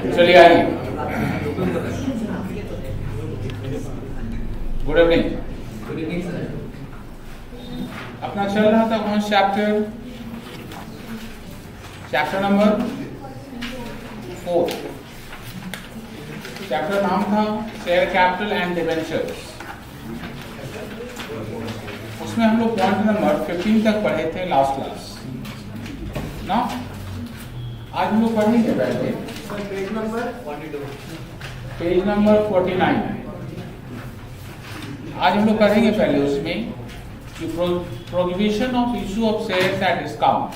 चलिए आइए। Good evening. Good evening sir. अपना चल रहा था कौन चैप्टर नंबर 4। चैप्टर नाम था शेयर कैपिटल एंड डिबेंचर्स। उसमें हम लोग पॉइंट नंबर 15 तक पढ़े थे लास्ट क्लास ना। आज हम लोग पढ़ेंगे पहले पेज नंबर 49। Page number 49। आज हम लोग पढ़ेंगे पहले उसमें कि prohibition of issue of shares at discount.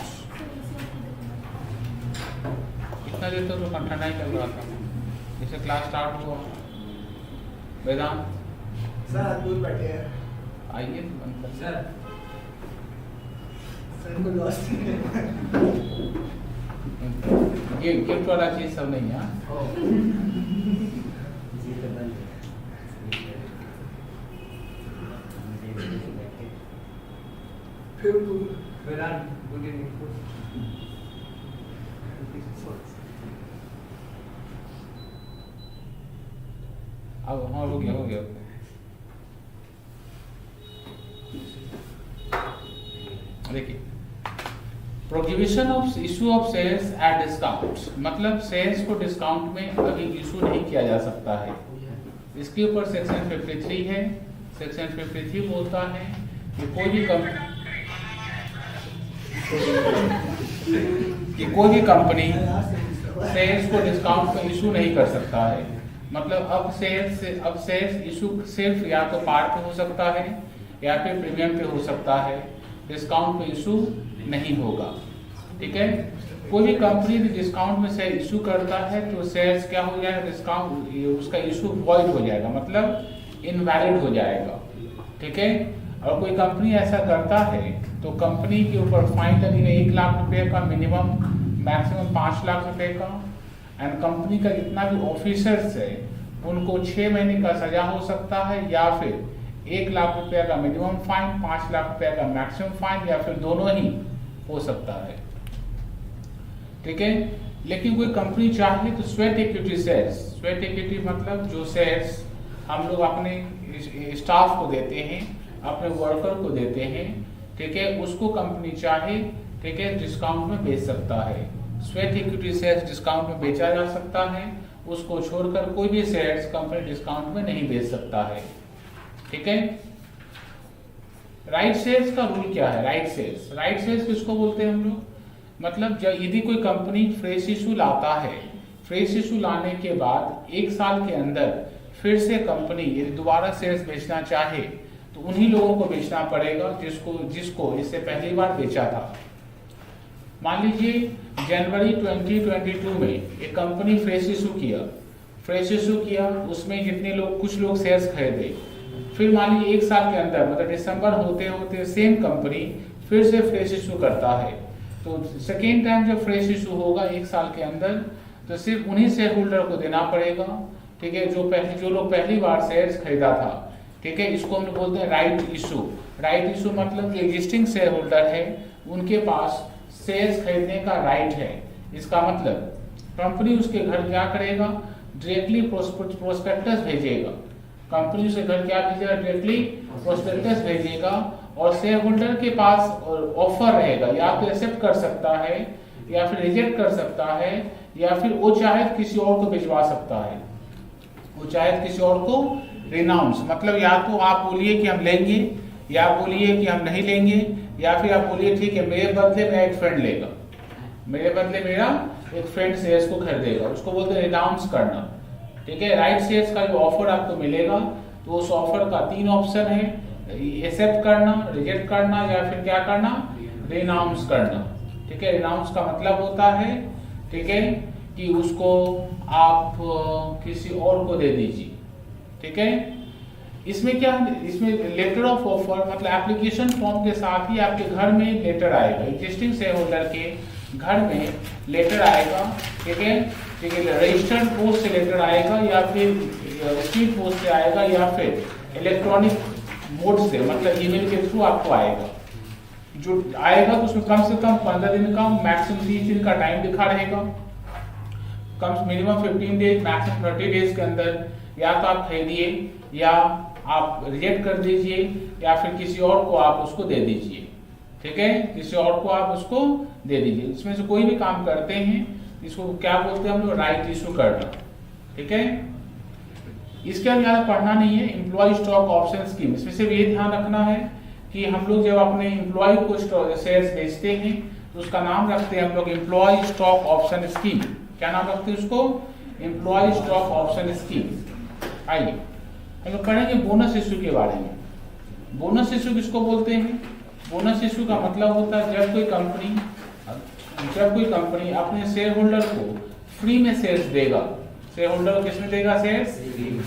इतना देर तो ठंडा ही लग रहा था जैसे क्लास स्टार्ट हुआ। वेदांत सर आप दूर बैठे हैं। आइए बंद कर। सर को लॉस्ट ये गिफ्ट वाला चीज सब नहीं है। फिर वेदांत गुड इवनिंग। अब हाँ हो गया देखिए prohibition of issue of shares at discount, मतलब शेयर्स को डिस्काउंट में अभी इशू नहीं किया जा सकता है। इसके ऊपर सेक्शन 53 है। सेक्शन 53 बोलता है कि कोई भी कंपनी शेयर्स को डिस्काउंट में इशू नहीं कर सकता है। मतलब अब शेयर्स इशू सिर्फ या तो पार पे हो सकता है या फिर प्रीमियम पे हो सकता है, डिस्काउंट में इशू नहीं होगा। ठीक है, कोई भी कंपनी डिस्काउंट में शेयर इशू करता है तो शेयर्स क्या हो जाएगा, डिस्काउंट उसका इशू वॉइड हो जाएगा, मतलब इनवैलिड हो जाएगा। ठीक है, और कोई कंपनी ऐसा करता है तो कंपनी के ऊपर फाइन लगेगा 1 लाख रुपए का मिनिमम, मैक्सिमम 5 लाख रुपए का। एंड कंपनी का जितना भी ऑफिसर्स है उनको 6 महीने का सजा हो सकता है, या फिर 1 लाख रुपए का मिनिमम फाइन, 5 लाख रुपए का मैक्सिमम फाइन, या फिर दोनों ही हो सकता है। ठीक है, लेकिन कोई कंपनी चाहे तो sweat equity shares, sweat equity मतलब जो शेयर्स हम लोग अपने स्टाफ को देते हैं, अपने वर्कर को देते हैं, ठीक है, उसको कंपनी चाहे ठीक है डिस्काउंट में बेच सकता है। स्वेट इक्विटी शेयर्स डिस्काउंट में बेचा जा सकता है, उसको छोड़कर कोई भी शेयर्स कंपनी डिस्काउंट में नहीं बेच सकता है। ठीक है, राइट शेयर्स का रूल क्या है? राइट शेयर्स किसको बोलते हैं हम लोग? मतलब जब यदि कोई कंपनी फ्रेश इशू लाता है, फ्रेश इशू लाने के बाद 1 साल के अंदर फिर से कंपनी यदि दोबारा शेयर्स बेचना चाहे तो उन्हीं लोगों को बेचना पड़ेगा जिसको इससे पहली बार बेचा था। मान लीजिए जनवरी 2022 में एक कंपनी फ्रेश इशू किया, उसमें जितने लोग, कुछ लोग शेयर्स खरीदे, फिर मान लीजिए 1 साल के अंदर मतलब दिसंबर होते होते सेम कंपनी फिर से फ्रेश इशू करता है, तो सेकेंड टाइम जब फ्रेश इशू होगा 1 साल के अंदर तो सिर्फ उन्हीं शेयर होल्डर को देना पड़ेगा। ठीक है, जो लोग पहली बार शेयर्स खरीदा था। ठीक है, इसको हम लोग बोलते हैं राइट इशू मतलब जो एग्जिस्टिंग शेयर होल्डर है उनके पास शेयर्स खरीदने का राइट है। इसका मतलब कंपनी उसके घर क्या करेगा, डायरेक्टली प्रोस्पेक्टस भेजेगा। कंपनी उसके घर क्या भेजेगा, डायरेक्टली प्रोस्पेक्टस भेजेगा, और शेयर होल्डर के पास ऑफर रहेगा, या तो एक्सेप्ट कर सकता है या फिर रिजेक्ट कर सकता है, या फिर वो चाहे किसी और को भिजवा सकता है, वो चाहे किसी और को रिनाउंस, मतलब या तो आप बोलिए कि हम लेंगे, या बोलिए कि हम नहीं लेंगे, या फिर आप बोलिए ठीक है मेरे बदले मेरा एक फ्रेंड लेगा, मेरे बदले मेरा एक फ्रेंड शेयर्स को खरीदेगा, उसको बोलते हैं रिनाउंस करना। ठीक है, राइट शेयर्स का जो ऑफर आपको मिलेगा तो उस ऑफर का 3 ऑप्शन है, एक्सेप्ट करना, रिजेक्ट करना, या फिर क्या करना, रिनाउंस करना। ठीक है, रिनाउंस का मतलब होता है ठीक है कि उसको आप किसी और को दे दीजिए। ठीक है, इसमें क्या, इसमें लेटर ऑफ ऑफर मतलब एप्लीकेशन फॉर्म के साथ ही आपके घर में लेटर आएगा, एग्जिस्टिंग शेयर होल्डर के घर में लेटर आएगा। ठीक है, रजिस्टर्ड पोस्ट से लेटर आएगा, या फिर स्पीड पोस्ट से आएगा, या फिर इलेक्ट्रॉनिक मोड से मतलब ईमेल के थ्रू आपको आएगा। जो आएगा तो उसमें कम से कम 15 दिन का, मैक्सिमम 30 दिन का टाइम लिखा रहेगा। कम मिनिमम 15 डेज मैक्सिमम 30 डेज के अंदर या तो आप खरीदिए या आप रिजेक्ट कर दीजिए या फिर किसी और को आप उसको दे दीजिए। ठीक है, किसी और को आप उसको दे दीजिए। इसमें से कोई भी काम करते हैं इसको क्या बोलते हैं हम लोग, राइट इशू करना। ठीक है, इसके बाद ज्यादा पढ़ना नहीं है। एम्प्लॉय स्टॉक ऑप्शन स्कीम, इसमें सिर्फ ये ध्यान रखना है कि हम लोग जब अपने एम्प्लॉय को शेयर्स बेचते हैं तो उसका नाम रखते हैं हम लोग एम्प्लॉय स्टॉक ऑप्शन स्कीम। क्या नाम रखते हैं उसको, एम्प्लॉय स्टॉक ऑप्शन स्कीम। आइए हम लोग पढ़ेंगे बोनस इशू के बारे में। बोनस इशू किसको बोलते हैं? बोनस इशू का मतलब होता है जब कोई कंपनी अपने शेयर होल्डर को फ्री में शेयर्स देगा। शेयर होल्डर को किसमें देगा? Shares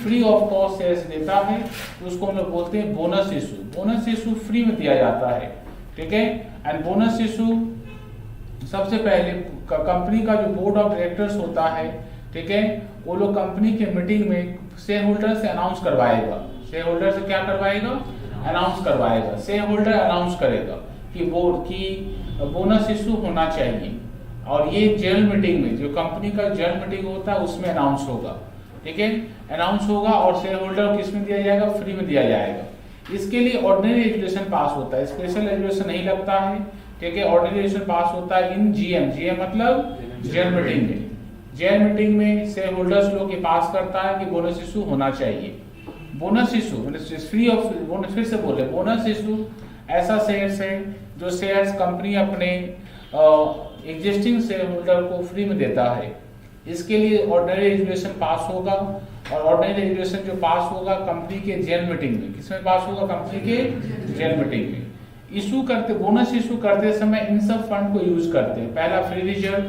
free of cost shares देता है तो उसको हम लोग बोलते हैं bonus issue. Bonus issue free में दिया जाता है। ठीक है, एंड बोनस इशू सबसे पहले कंपनी का जो बोर्ड ऑफ डायरेक्टर्स होता है, ठीक है, वो लोग कंपनी के मीटिंग में शेयर होल्डर से अनाउंस करवाएगा। शेयर होल्डर से क्या करवाएगा? अनाउंस करवाएगा। शेयर होल्डर अनाउंस करेगा कि बोर्ड की बोनस इशू होना चाहिए और ये जनरल मीटिंग में, जो कंपनी का जनरल मीटिंग होता है उसमें अनाउंस होगा। ठीक है, अनाउंस होगा और शेयर होल्डर किस में दिया जाएगा? फ्री में दिया जाएगा। इसके लिए ऑर्डिनरी रेजोल्यूशन पास होता है, स्पेशल रेजोल्यूशन नहीं लगता है। ठीक है, ऑर्डिनरी रेजोल्यूशन पास होता है इन जीएम। जीएम मतलब जनरल मीटिंग में। जनरल मीटिंग में शेयर होल्डर्स लोग ये पास करता है कि बोनस इशू होना चाहिए। Bonus issue free of bonus, फिर से बोले, बोनस इशू ऐसा शेयर्स है जो शेयर्स कंपनी अपने एग्जिस्टिंग शेयर होल्डर को फ्री में देता है। इसके लिए ऑर्डिनरी रेजोल्यूशन पास होगा और ऑर्डिनरी रेजोल्यूशन जो पास होगा कंपनी के जनरल मीटिंग में। किसमें पास होगा? कंपनी के जनरल मीटिंग में। इशू करते, बोनस इशू करते समय इन सब फंड को यूज करते हैं। पहला फ्री रिजर्व,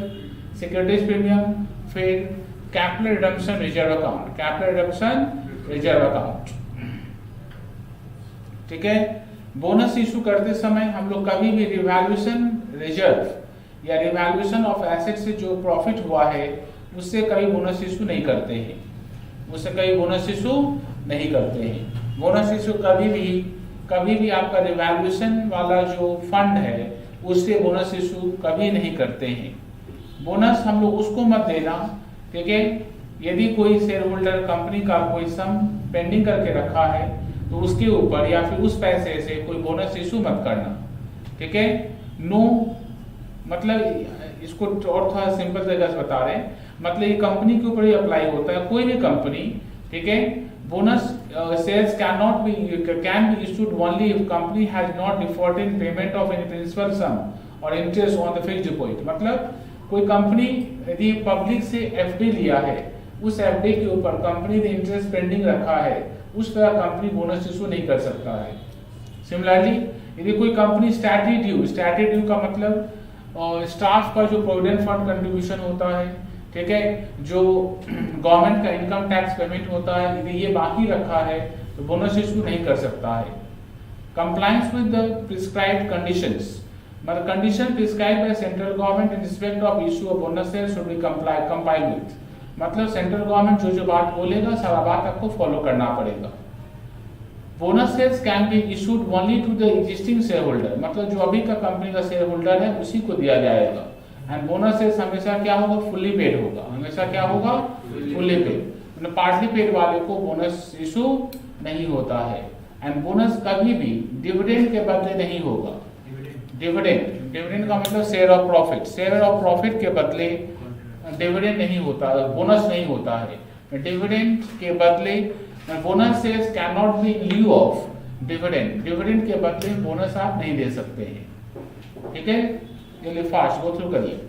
सिक्योरिटीज प्रीमियम, फिर capital redemption reserve account. Capital redemption reserve account. ठीक है, बोनस इशू करते समय हम लोग कभी भी रिवैल्यूएशन रिजर्व या रिवैल्यूएशन ऑफ एसेट से जो प्रॉफिट हुआ है उससे कभी बोनस इशू नहीं करते हैं। उससे कभी बोनस इशू नहीं करते हैं। बोनस इशू कभी भी आपका रिवैल्यूएशन वाला जो फंड है उससे बोनस इशू कभी नहीं करते हैं। बोनस हम लोग उसको मत देना, ठीक है, यदि कोई शेयर होल्डर कंपनी का कोई सम पेंडिंग करके रखा है तो उसके ऊपर या फिर उस पैसे से कोई बोनस इशू मत करना। ठीक है, नो मतलब इसको और थोड़ा सिंपल तरीके से बता रहे हैं, मतलब ये कंपनी के ऊपर ही अप्लाई होता है। कोई भी कंपनी, ठीक है, bonus shares can be issued only if company has not defaulted in payment of any principal sum और interest on the fixed deposit. मतलब कोई कंपनी यदि पब्लिक से एफडी लिया है, उस एफडी के ऊपर कंपनी ने इंटरेस्ट पेंडिंग रखा है, उस तरह कंपनी बोनस इशू नहीं कर सकता है। सिमिलरली यदि कोई कंपनी स्टैट्यूटरी ड्यू का मतलब स्टाफ का जो प्रोविडेंट फंड कंट्रीब्यूशन होता है, ठीक है, जो गवर्नमेंट का इनकम टैक्स पेमेंट होता है, यदि ये बाकी रखा है तो बोनस इशू नहीं कर सकता है। Compliance with the prescribed conditions, मतलब condition prescribed by central government in respect of issue of bonus share should be complied with, मतलब सेंट्रल गवर्नमेंट जो बात बोलेगा सारा बात आपको फॉलो करना पड़ेगा। Bonus shares can be issued only to the existing shareholder, मतलब जो अभी का कंपनी का शेयर होल्डर है उसी को दिया जाएगा। एंड बोनस शेयर्स हमेशा क्या होगा? फुल्ली पेड होगा। हमेशा क्या होगा? Fully paid. मतलब पार्टली पेड वाले को बोनस इशू नहीं होता है। एंड बोनस कभी भी डिविडेंड के बदले नहीं होगा। डिविडेंड का मतलब share of profit. Share of profit के बदले डिविडेंड नहीं होता, बोनस नहीं होता है। डिविडेंड के बदले bonus shares can not be in lieu of dividend. Dividend के बदले बोनस आप नहीं दे सकते हैं। ठीक है, चलिए फास्ट गो थ्रू करिए।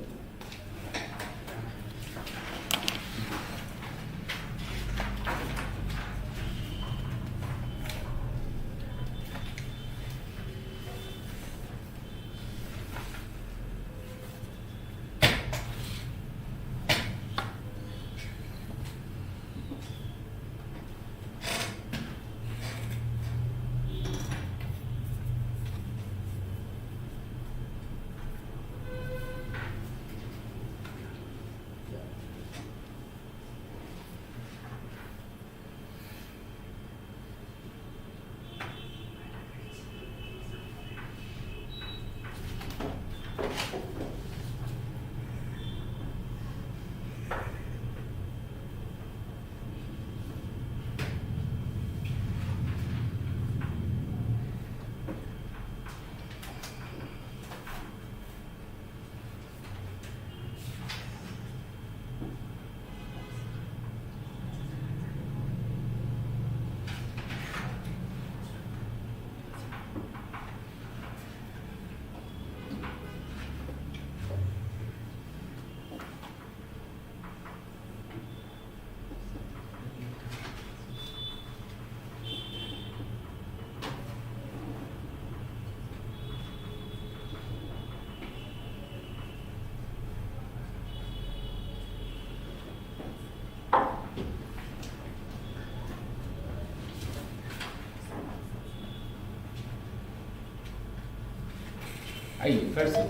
आइए फिर से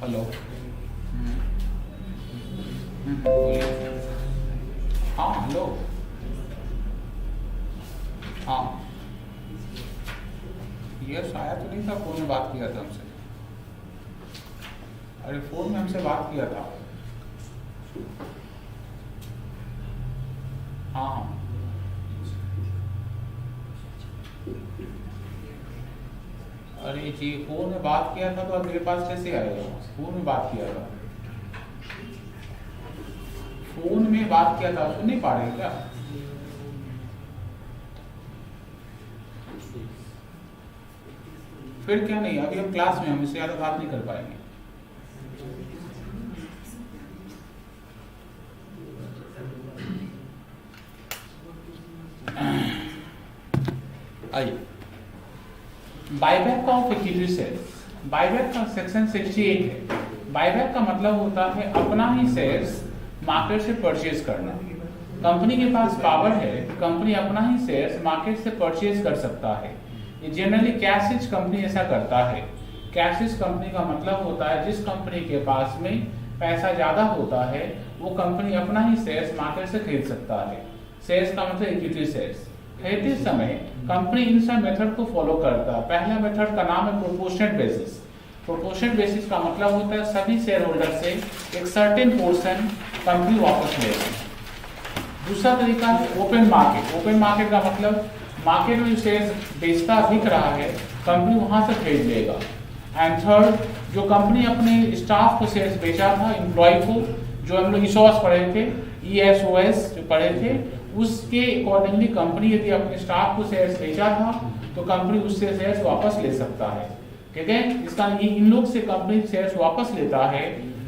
हेलो बोलिए। हाँ हेलो। हाँ यस आया तो नहीं था, फोन में बात किया था हमसे। अरे फोन में हमसे बात किया था। हाँ हाँ अरे जी फोन में बात किया था तो अब मेरे पास कैसे आएगा? फोन में बात किया था, फोन में बात किया था, सुन नहीं पा रहे क्या? फिर क्या नहीं, अभी हम क्लास में, हम इससे ज्यादा बात नहीं कर पाएंगे। आइए buyback of equity shares. Buyback का सेक्शन 68 है। बायबैक का मतलब होता है अपना ही शेयर्स मार्केट से परचेज करना। कंपनी के पास पावर है, कंपनी अपना ही शेयर्स मार्केट से परचेज कर सकता है। ये जनरली कैश कंपनी ऐसा करता है। कैश कंपनी का मतलब होता है जिस कंपनी के पास में पैसा ज्यादा होता है वो कंपनी अपना ही शेयर्स मार्केट से खरीद सकता है। शेयर्स का मतलब इक्विटी शेयर्स। खरीदते समय कंपनी इन सब मेथड को फॉलो करता है। पहला मेथड का नाम है प्रोपोर्शनेट बेसिस। प्रोपोर्शनेट बेसिस का मतलब होता है सभी शेयर होल्डर से एक सर्टेन पोर्शन कंपनी वापस लेगी। दूसरा तरीका है ओपन मार्केट। ओपन मार्केट का मतलब मार्केट में जो शेयर्स बेचता दिख रहा है कंपनी वहां से खरीद लेगा। एंड थर्ड, जो कंपनी अपने स्टाफ को शेयर्स बेचा था, एम्प्लॉय को, जो हम लोग ईसोस पढ़े थे, ESOS जो पढ़े थे, उसके अकॉर्डिंगली कंपनी यदि अपने स्टाफ को शेयर्स बेचा था तो कंपनी उससे शेयर्स वापस ले सकता है। ठीक है, इसका इन लोग से कंपनी शेयर्स वापस लेता है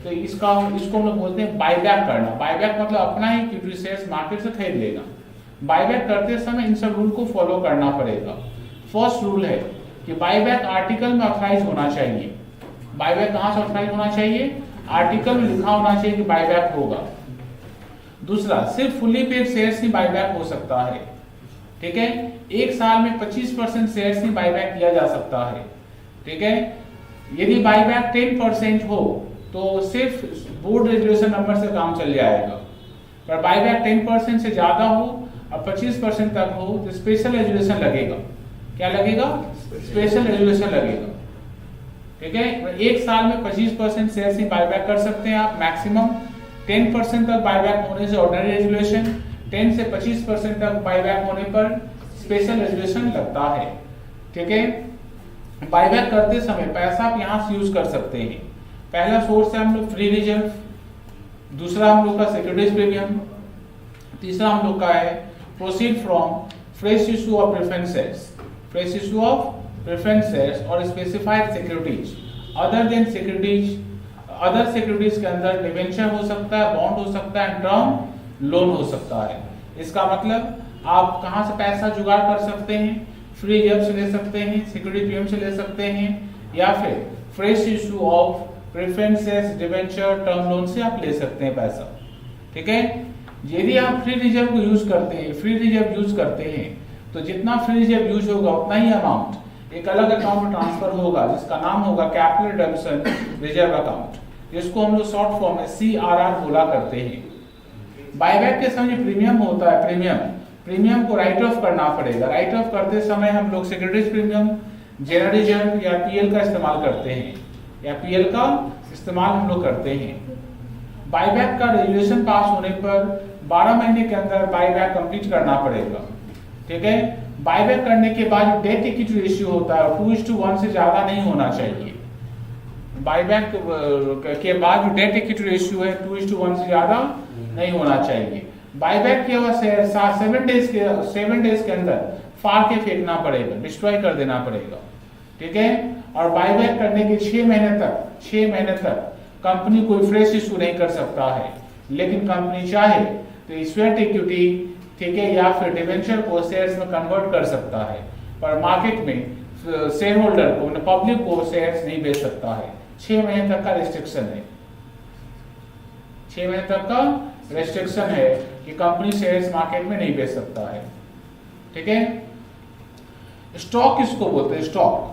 तो इसको हम लोग बोलते हैं बायबैक करना। बायबैक मतलब अपना ही इक्विटी शेयर्स मार्केट से खरीद लेना। बायबैक करते समय इन सब रूल को फॉलो करना पड़ेगा। फर्स्ट रूल है कि बायबैक आर्टिकल में ऑथराइज होना चाहिए। बायबैक कहां से ऑथराइज होना चाहिए? आर्टिकल में लिखा होना चाहिए कि बायबैक होगा। दूसरा, सिर्फ फुली पेड शेयर्स ही बायबैक हो सकता है। ठीक है, एक साल में 25% शेयर्स ही बायबैक किया जा सकता है। ठीक है, यदि बायबैक 10% हो तो सिर्फ बोर्ड रेजुलेशन नंबर से काम चल जाएगा। पर बायबैक 10% से ज्यादा हो और 25% तक हो तो स्पेशल रेजुलेशन लगेगा। क्या लगेगा? स्पेशल रेजुलेशन लगेगा। ठीक है, एक साल में 25% शेयर्स ही बायबैक कर सकते हैं आप मैक्सिमम। 10% तक बायबैक होने से ऑर्डिनरी रेजुलेशन, 10 से 25% तक बायबैक होने पर स्पेशल रेजुलेशन लगता है। ठीक है, बायबैक करते समय पैसा आप यहां से यूज कर सकते हैं। पहला सोर्स है हम लोग फ्री रिजर्व, दूसरा हम लोग का सिक्योरिटीज प्रीमियम, तीसरा हम लोग का है proceed from fresh issue of preference shares, fresh issue of preference shares और specified securities. Other than securities, other securities के अंदर डिवेंचर हो सकता है, बॉन्ड हो सकता है, टर्म लोन हो सकता है। इसका मतलब आप कहां से पैसा जुगाड़ कर सकते हैं? फ्री रिजर्व से ले सकते हैं, सिक्योरिटी प्रीमियम से ले सकते हैं, या फिर fresh issue of preferences, debenture, term loan से आप ले सकते हैं पैसा। ठीक है, यदि आप फ्री रिजर्व को यूज करते हैं, फ्री रिजर्व यूज करते हैं तो जितना फ्री रिजर्व यूज होगा उतना ही अमाउंट एक अलग अकाउंट में ट्रांसफर होगा जिसका नाम होगा कैपिटल रिडम्पशन रिजर्व अकाउंट। इसको हम लोग शॉर्ट फॉर्म में CRR बोला करते हैं। बायबैक के समय प्रीमियम होता है, प्रीमियम को राइट ऑफ करना पड़ेगा। राइट ऑफ करते समय हम लोग सिक्योरिटीज प्रीमियम, जनरल रिजर्व या PL का इस्तेमाल करते हैं, या PL का इस्तेमाल हम लोग करते हैं। बायबैक का रेजुलेशन पास होने पर 12 महीने के अंदर बायबैक कंप्लीट करना पड़ेगा। ठीक है, बायबैक करने के बाद डेट इक्विटी रेशियो होता है 2:1 से ज्यादा नहीं होना चाहिए। बायबैक के बाद डेट इक्विटी रेशियो है 2:1 से ज्यादा नहीं होना चाहिए। बायबैक के बाद 7 डेज के अंदर फाड़ के फेंकना पड़ेगा, डिस्ट्रॉय कर देना पड़ेगा। ठीक है, और बायबैक करने के 6 महीने तक कंपनी कोई फ्रेश इशू नहीं कर सकता है। लेकिन कंपनी चाहे तो स्वेट इक्विटी, ठीक है, या फिर डिवेंचर को शेयर्स में कन्वर्ट कर सकता है, पर मार्केट में शेयर होल्डर को, पब्लिक को शेयर्स नहीं बेच सकता है। 6 महीने तक का रिस्ट्रिक्शन है, 6 महीने तक का रेस्ट्रिक्शन है कि कंपनी शेयर्स मार्केट में नहीं बेच सकता है। ठीक है। स्टॉक किसको बोलते हैं? स्टॉक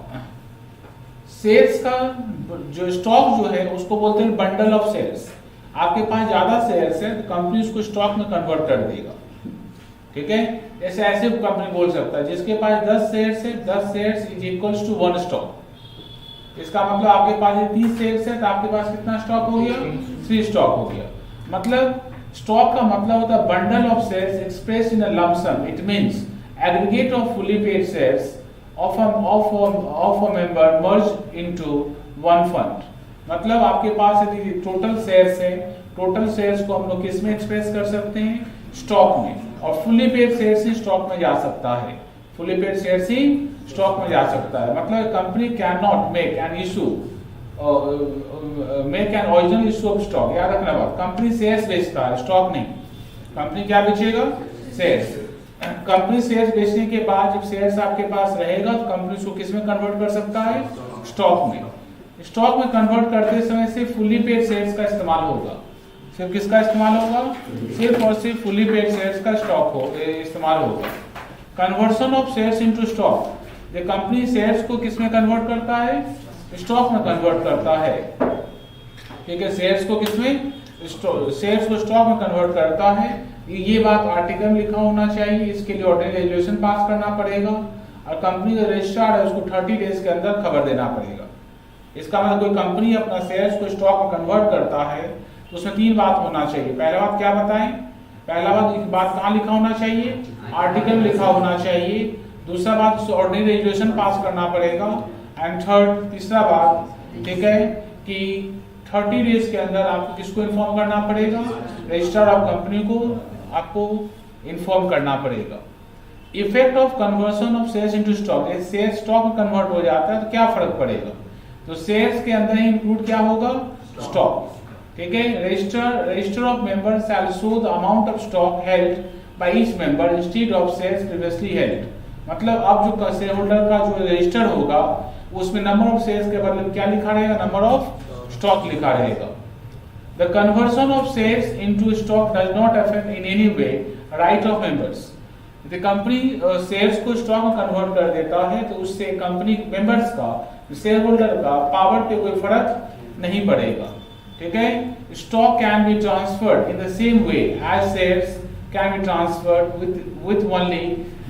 शेयर्स का जो स्टॉक जो है उसको बोलते हैं बंडल ऑफ शेयर्स। आपके पास ज्यादा शेयर्स है तो कंपनी उसको स्टॉक में कन्वर्ट कर देगा। ठीक है। जैसे ऐसे कंपनी बोल सकता है जिसके पास 10 शेयर्स है, 10 shares is equals to 1 stock. इसका मतलब आपके पास 30 शेयर्स है तो आपके पास कितना स्टॉक हो गया? 3 स्टॉक हो गया। मतलब स्टॉक का मतलब होता है bundle of shares expressed in a lump sum. It means aggregate of fully paid shares of a member merged into one fund। मतलब आपके पास यदि टोटल शेयर्स है, टोटल शेयर्स को हम लोग किस में एक्सप्रेस कर सकते हैं? स्टॉक में। और फुली पेड शेयर्स ही स्टॉक में जा सकता है, फुली पेड शेयर्स ही स्टॉक में जा सकता है। मतलब company can not make an issue make an original issue of stock. याद रखना बात, कंपनी शेयर्स बेचता है, स्टॉक नहीं। कंपनी क्या बेचेगा? शेयर्स। कंपनी शेयर्स बेचने के बाद जब शेयर्स आपके पास रहेगा तो कंपनी उसको किस में कन्वर्ट कर सकता है? स्टॉक में। स्टॉक में कन्वर्ट करते समय सिर्फ फुली पेड शेयर्स का इस्तेमाल होगा। सिर्फ किसका इस्तेमाल होगा? सिर्फ और सिर्फ फुली पेड शेयर्स का स्टॉक हो इस्तेमाल होगा। Conversion of shares into stock. ये कंपनी शेयर्स को किस में कन्वर्ट करता है? स्टॉक में कन्वर्ट करता है। ठीक है। शेयर्स को किस में? शेयर्स को स्टॉक में कन्वर्ट करता है। ये बात आर्टिकल में लिखा होना चाहिए। इसके लिए ऑर्डिनरी रेजोल्यूशन पास करना पड़ेगा और कंपनी का रजिस्ट्रार है उसको 30 डेज के अंदर खबर देना पड़ेगा। इसका मतलब कोई कंपनी अपना शेयर्स को स्टॉक में कन्वर्ट करता है तो उसमें 3 बात होना चाहिए। पहला बात क्या बताएं? पहला बात कहाँ लिखा होना चाहिए? आर्टिकल में लिखा होना चाहिए। दूसरा बात ऑर्डिनरी रेजोल्यूशन पास करना पड़ेगा। एंड थर्ड, तीसरा बात, ठीक है, कि 30 डेज के अंदर आपको किसको इन्फॉर्म करना पड़ेगा? रजिस्ट्रार ऑफ कंपनी को आपको इन्फॉर्म करना पड़ेगा। Effect of conversion of shares into stock. Share stock में कन्वर्ट हो जाता है तो क्या फर्क पड़ेगा? तो शेयर्स के अंदर ही इंक्लूड क्या होगा? स्टॉक। ठीक है। Register of member shell show the amount of stock held by each member instead of shares previously held. मतलब अब जो शेयर होल्डर का जो रजिस्टर होगा उसमें नंबर ऑफ शेयर्स के बदले क्या लिखा रहेगा? नंबर ऑफ स्टॉक लिखा रहेगा। The conversion of shares into stock does not affect in any way right of members। यदि कंपनी शेयर्स को स्टॉक में कन्वर्ट कर देता है तो उससे कंपनी मेंबर्स का, शेयर होल्डर का पावर पे कोई फर्क नहीं पड़ेगा। ठीक है। Stock can be transferred in the same way as shares can be transferred with only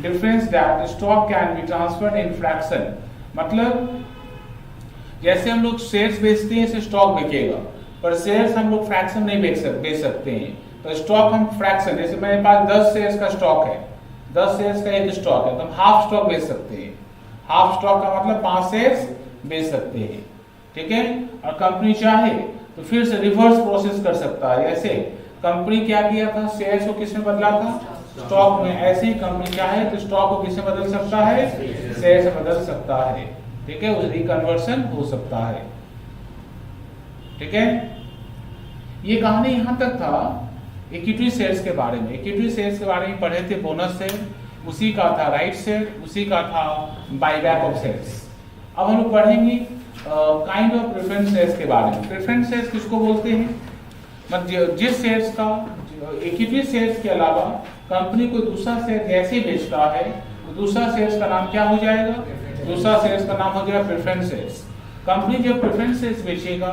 difference that stock can be transferred in fraction। मतलब जैसे हम लोग शेयर्स बेचते हैं इसे स्टॉक बिकेगा, पर शेयर्स हम लोग फ्रैक्शन नहीं बेच सकते हैं। तो स्टॉक हम फ्रैक्शन, जैसे मेरे पास 10 शेयर्स का स्टॉक है, 10 शेयर्स का एक स्टॉक है तो हम हाफ स्टॉक बेच सकते हैं। हाफ स्टॉक का मतलब 5 शेयर्स बेच सकते हैं। ठीक है। और कंपनी चाहे तो फिर से रिवर्स प्रोसेस कर सकता है। ऐसे कंपनी क्या किया था? शेयर्स को किसमें बदला था? स्टॉक में। ऐसे ही कंपनी चाहे तो स्टॉक को किसमें बदल सकता है? शेयर से बदल सकता है। ठीक है। उस रिकन्वर्सन हो सकता है। ठीक है। ये कहानी यहां तक था इक्विटी शेयर्स के बारे में। इक्विटी शेयर्स के बारे में पढ़े थे, बोनस शेयर, उसी का था राइट शेयर, उसी का था बायबैक ऑफ शेयर्स। अब हम लोग पढ़ेंगे काइंड ऑफ प्रेफरेंस शेयर्स के बारे में। प्रेफरेंस शेयर्स किसको बोलते हैं? मतलब जिस शेयर्स का इक्विटी शेयर्स के अलावा कंपनी को दूसरा शेयर जैसे बेचता है तो दूसरा शेयर्स का नाम क्या हो जाएगा? दूसरा शेयर्स का नाम हो जाएगा प्रेफरेंस शेयर्स। कंपनी जब प्रेफरेंस शेयर्स बेचेगा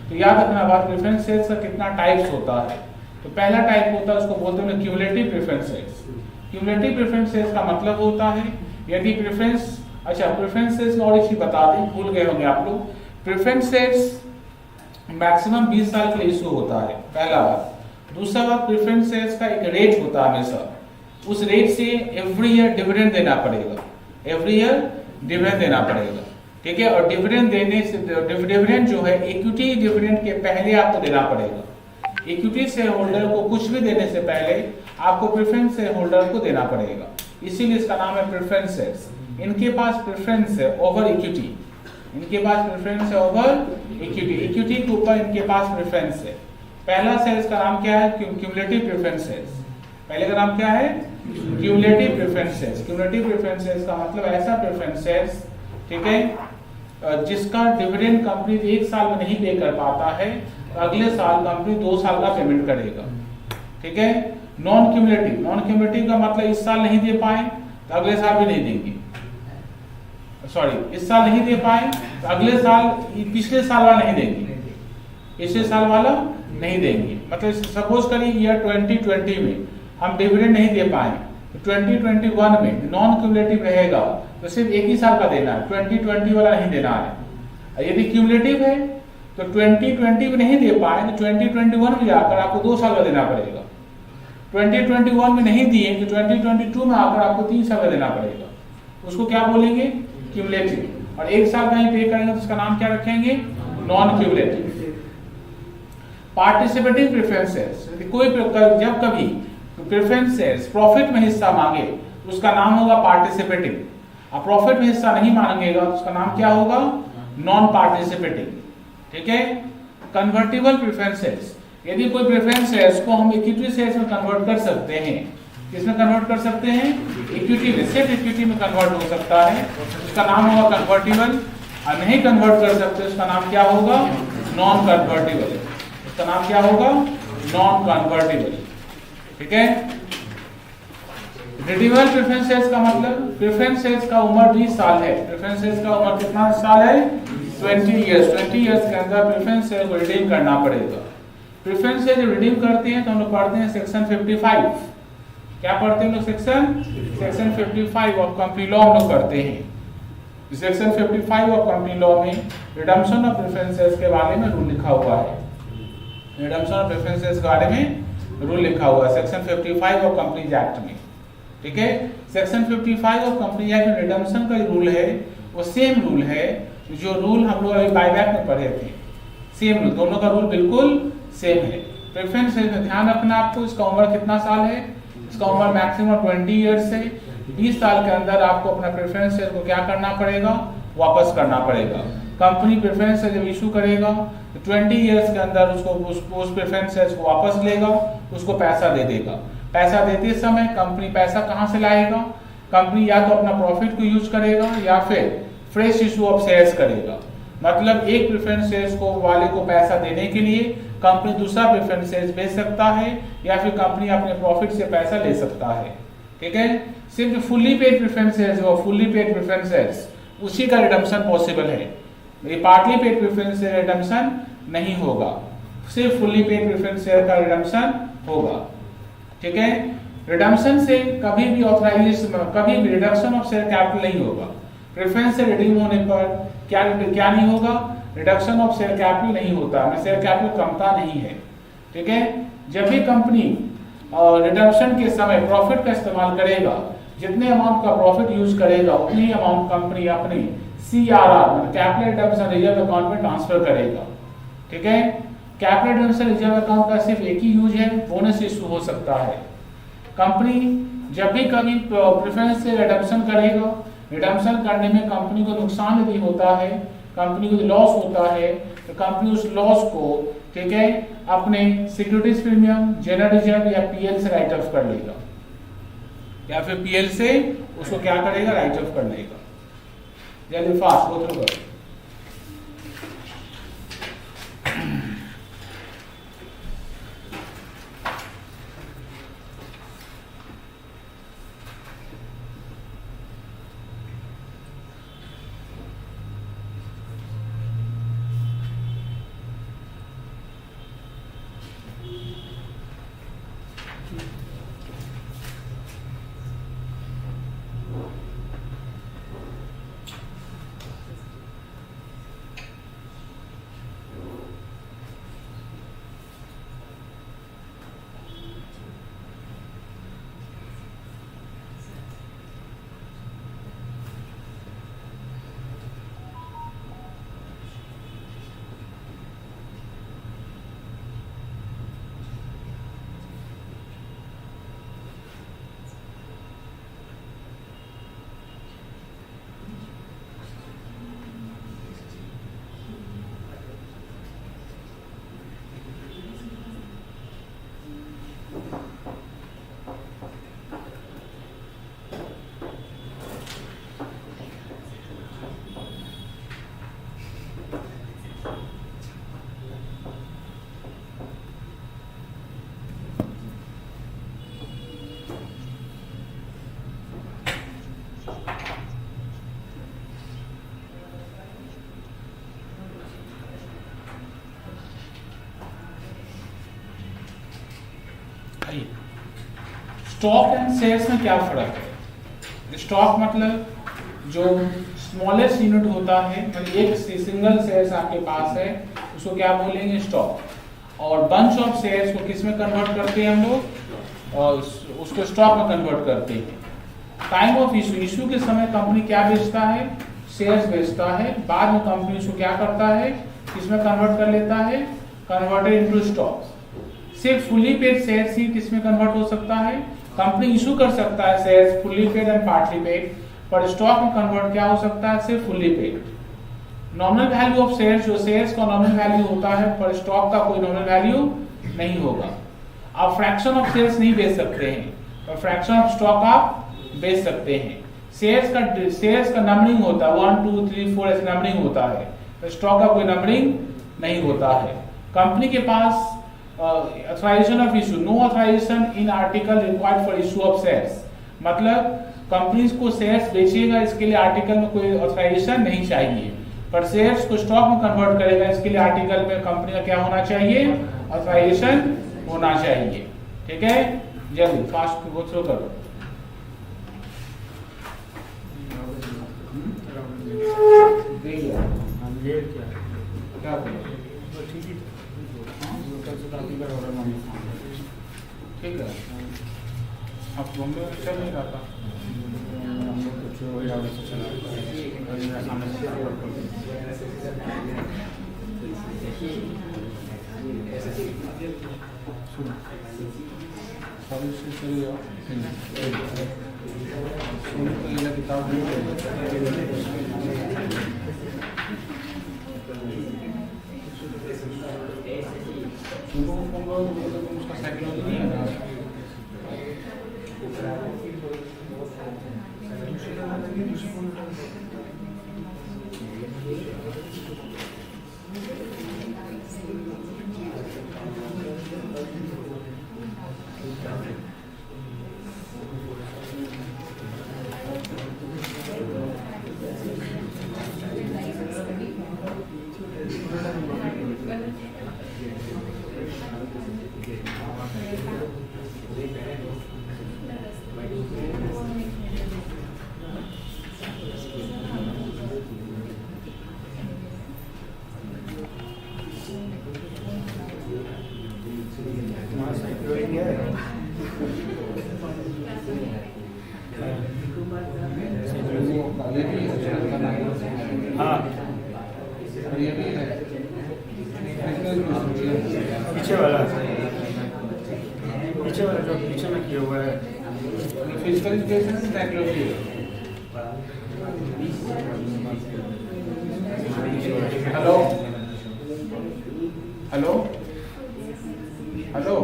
तो याद रखना बात, प्रेफरेंस शेयर्स का कितना टाइप्स होता है। तो पहला टाइप होता है उसको बोलते हैं cumulative preference shares. Cumulative preference shares का मतलब होता है यदि प्रेफरेंस, अच्छा प्रेफरेंस शेयर्स में और एक चीज बता दें, भूल गए होंगे आप लोग। प्रेफरेंस शेयर्स मैक्सिमम 20 साल के लिए इशू होता है, पहला बात। दूसरा बात, प्रेफरेंस शेयर्स का एक रेट होता है हमेशा, उस रेट से एवरी ईयर डिविडेंड देना पड़ेगा, एवरी ईयर डिविडेंड देना पड़ेगा। ठीक है। और डिविडेंड देने से, डिविडेंड जो है इक्विटी डिविडेंड के पहले आपको देना पड़ेगा। इक्विटी शेयर होल्डर को कुछ भी देने से पहले आपको प्रेफरेंस शेयर होल्डर को देना पड़ेगा, इसीलिए इसका नाम है प्रेफरेंस शेयर्स। इनके पास प्रेफरेंस है ओवर इक्विटी, इनके पास प्रेफरेंस है ओवर इक्विटी, इक्विटी के ऊपर इनके पास प्रेफरेंस है। पहला शेयर्स का नाम क्या है? Cumulative preference shares. पहले का नाम क्या है? Cumulative preference shares. Cumulative preference shares का मतलब ऐसा प्रेफरेंस शेयर्स, ठीक है, जिसका डिविडेंड कंपनी एक साल में नहीं पे कर पाता है, तो अगले साल कंपनी 2 साल का पेमेंट करेगा। ठीक है। नॉन क्यूमुलेटिव का मतलब इस साल नहीं दे पाए तो अगले साल भी नहीं देंगे। सॉरी, इस साल नहीं दे पाए तो अगले साल पिछले साल वाला नहीं देंगे, पिछले साल वाला नहीं देंगे। मतलब सपोज करिए ईयर 2020 में हम डिविडेंड नहीं दे पाए तो 2021 में नॉन क्यूमुलेटिव रहेगा तो सिर्फ एक ही साल का देना है, 2020 वाला नहीं देना है। यदि क्यूमुलेटिव है तो 2020 में नहीं दे पाए तो 2021 में जाकर आपको 2 साल का देना पड़ेगा। 2021 में नहीं दिए तो 2022 में आकर आपको 3 साल का देना पड़ेगा। उसको क्या बोलेंगे? क्यूमुलेटिव। और एक साल का ही पे करेंगे तो उसका नाम क्या रखेंगे? Non cumulative. पार्टिसिपेटिंग प्रेफरेंसेस, कोई जब कभी प्रेफरेंसेस प्रॉफिट में हिस्सा मांगे तो उसका नाम होगा पार्टिसिपेटिंग। अब प्रॉफिट में हिस्सा नहीं मांगेगा तो उसका नाम क्या होगा? Non participating. ठीक है। कन्वर्टिबल प्रेफरेंसेस, यदि कोई प्रेफरेंस है उसको हम इक्विटी शेयर्स में कन्वर्ट कर सकते हैं। किसमें कन्वर्ट कर सकते हैं? इक्विटी में, सिर्फ इक्विटी में कन्वर्ट हो सकता है, उसका नाम होगा कन्वर्टिबल। और नहीं कन्वर्ट कर सकते उसका नाम क्या होगा? Non convertible. उसका नाम क्या होगा? Non convertible. ठीक है। रिडीमेबल प्रेफरेंसेस का मतलब प्रेफरेंसेस का उम्र 20 साल है। प्रेफरेंसेस का उम्र कितना साल है? 20 इयर्स। 20 इयर्स के अंदर प्रेफरेंसेस को रिडीम करना पड़ेगा। प्रेफरेंसेस जब रिडीम करते हैं तो हम लोग पढ़ते हैं सेक्शन 55। क्या पढ़ते हैं लोग? सेक्शन 55 ऑफ कंपनी लॉ हम लोग पढ़ते हैं। सेक्शन 55 ऑफ कंपनी लॉ में रिडम्पशन ऑफ प्रेफरेंसेस के बारे में रूल लिखा हुआ है। रिडम्पशन ऑफ प्रेफरेंसेस के बारे में रूल लिखा हुआ है सेक्शन 55 ऑफ कंपनीज एक्ट में। ठीक है। सेक्शन 55 ऑफ कंपनी एक्ट में रिडम्पशन का रूल है, वो सेम रूल है जो रूल हम लोग अभी बायबैक में पढ़े थे। सेम रूल, दोनों का रूल बिल्कुल सेम है। प्रेफरेंस में ध्यान रखना आपको, इसका उम्र कितना साल है? इसका उम्र मैक्सिमम 20 इयर्स है। 20 साल के अंदर आपको अपना प्रेफरेंस शेयर को क्या करना पड़ेगा? वापस करना पड़ेगा। कंपनी प्रेफरेंस शेयर जब इशू करेगा तो 20 इयर्स के अंदर उसको उस प्रेफरेंस शेयर को वापस लेगा, उसको पैसा दे देगा। पैसा देते समय कंपनी पैसा कहां से लाएगा? कंपनी या तो अपना प्रॉफिट को यूज करेगा या फिर फ्रेश इशू ऑफ शेयर्स करेगा। मतलब एक प्रेफरेंस शेयर्स को वाले को पैसा देने के लिए कंपनी दूसरा प्रेफरेंस शेयर्स बेच सकता है या फिर कंपनी अपने प्रॉफिट से पैसा ले सकता है। ठीक है। सिर्फ फुल्ली पेड प्रेफरेंस शेयर्स और फुल्ली पेड प्रेफरेंस शेयर्स उसी का रिडम्पशन पॉसिबल है। ये partly paid preference share redemption नहीं होगा, सिर्फ फुल्ली पेड प्रेफरेंस शेयर का रिडम्पशन होगा। ठीक है। रिडम्पशन से कभी भी ऑथराइजेशन, कभी भी रिडक्शन ऑफ शेयर कैपिटल नहीं होगा। प्रेफरेंस से रिडीम होने पर क्या नहीं होगा? रिडक्शन ऑफ शेयर कैपिटल नहीं होता, शेयर कैपिटल कमता नहीं है। ठीक है। जब भी कंपनी रिडम्पशन के समय प्रॉफिट का इस्तेमाल करेगा, जितने अमाउंट का प्रॉफिट यूज करेगा उतनी ही अमाउंट कंपनी अपनी CRR capital redemption reserve account में ट्रांसफर करेगा। ठीक है। कैपिटल रिडम्पशन रिजर्व अकाउंट का सिर्फ एक ही यूज है, बोनस इशू हो सकता है। कंपनी जब भी कभी प्रेफरेंस से रिडम्पशन करेगा, रिडम्पशन करने में कंपनी को नुकसान यदि होता है, कंपनी को लॉस होता है, तो कंपनी उस लॉस को, ठीक है, अपने सिक्योरिटीज प्रीमियम, जनरल रिजर्व या PL से राइट ऑफ कर लेगा, या फिर PL से उसको क्या करेगा? राइट ऑफ कर लेगा। जल्दी फास्ट गो थ्रू करो। स्टॉक एंड शेयर्स में क्या फर्क है? स्टॉक मतलब जो स्मॉलेस्ट यूनिट होता है, मतलब एक सिंगल शेयर्स आपके पास है, उसको क्या बोलेंगे? स्टॉक। और बंच ऑफ शेयर्स को किस में कन्वर्ट करते हैं हम लोग? उसको स्टॉक में कन्वर्ट करते हैं। टाइम ऑफ इशू, इशू के समय कंपनी क्या बेचता है? शेयर्स बेचता है। बाद में कंपनी उसको क्या करता है? किसमें कन्वर्ट कर लेता है? Converted into stock. सिर्फ फुली पेड शेयर्स ही किसमें कन्वर्ट हो सकता है? कंपनी इशू कर सकता है shares fully paid and partly paid, पर स्टॉक में कन्वर्ट क्या हो सकता है? सिर्फ fully paid. Nominal value of shares, जो शेयर्स का नॉमिनल वैल्यू होता है, पर स्टॉक का कोई नॉमिनल वैल्यू नहीं होगा। आप फ्रैक्शन ऑफ शेयर्स नहीं बेच सकते हैं, पर फ्रैक्शन ऑफ स्टॉक आप बेच सकते हैं। शेयर्स का नंबरिंग होता है, 1 2 3 4 ऐसे नंबरिंग होता है, तो स्टॉक का कोई नंबरिंग नहीं होता है। कंपनी के पास authorisation of issue, no authorisation in article required for issue of shares, मतलब कंपनी को शेयर्स बेचेगा इसके लिए आर्टिकल में कोई ऑथराइजेशन नहीं चाहिए, पर शेयर्स को स्टॉक में कन्वर्ट करेगा इसके लिए आर्टिकल में कंपनी का क्या होना चाहिए? ऑथराइजेशन होना चाहिए। ठीक है, जल्दी फास्ट गो थ्रू करो। क्या ठीक है, अब बॉम्बे में चल नहीं रहा था, हम लोग कुछ से चला चले जाओ। किताब उसका साइकोलॉजी नहीं है ना। पीछे में किया हुआ है physical education psychology. Hello hello hello,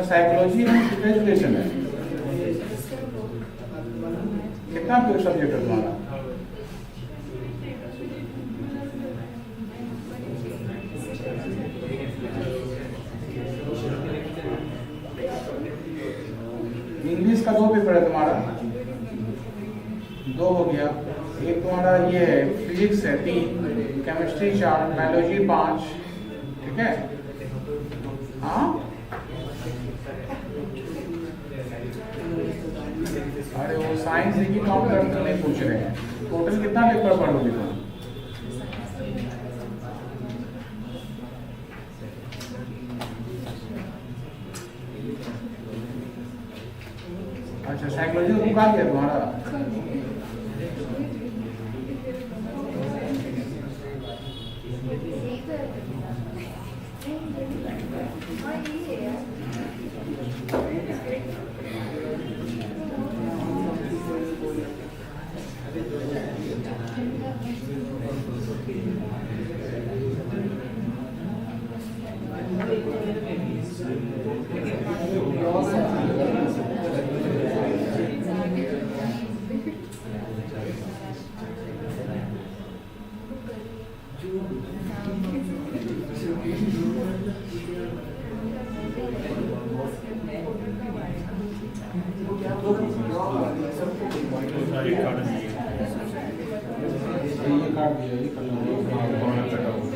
psychology education है। कितना सब्जेक्ट है तुम्हारा? इंग्लिश का 2 पेपर है तुम्हारा, 2 हो गया। एक तुम्हारा ये है फिजिक्स है 3, केमिस्ट्री 4, बायोलॉजी 5। ठीक है, हाँ अरे वो साइंस की काउंट करके नहीं पूछ रहे हैं। टोटल कितना पेपर पढ़ोगे तुम? अच्छा, साइकोलॉजी बुक आ गया तुम्हारा? ये काट दिया, ये कॉर्नर कटा हुआ।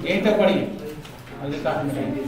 यहीं तक पढ़िए, अगले क्लास में रहेंगे।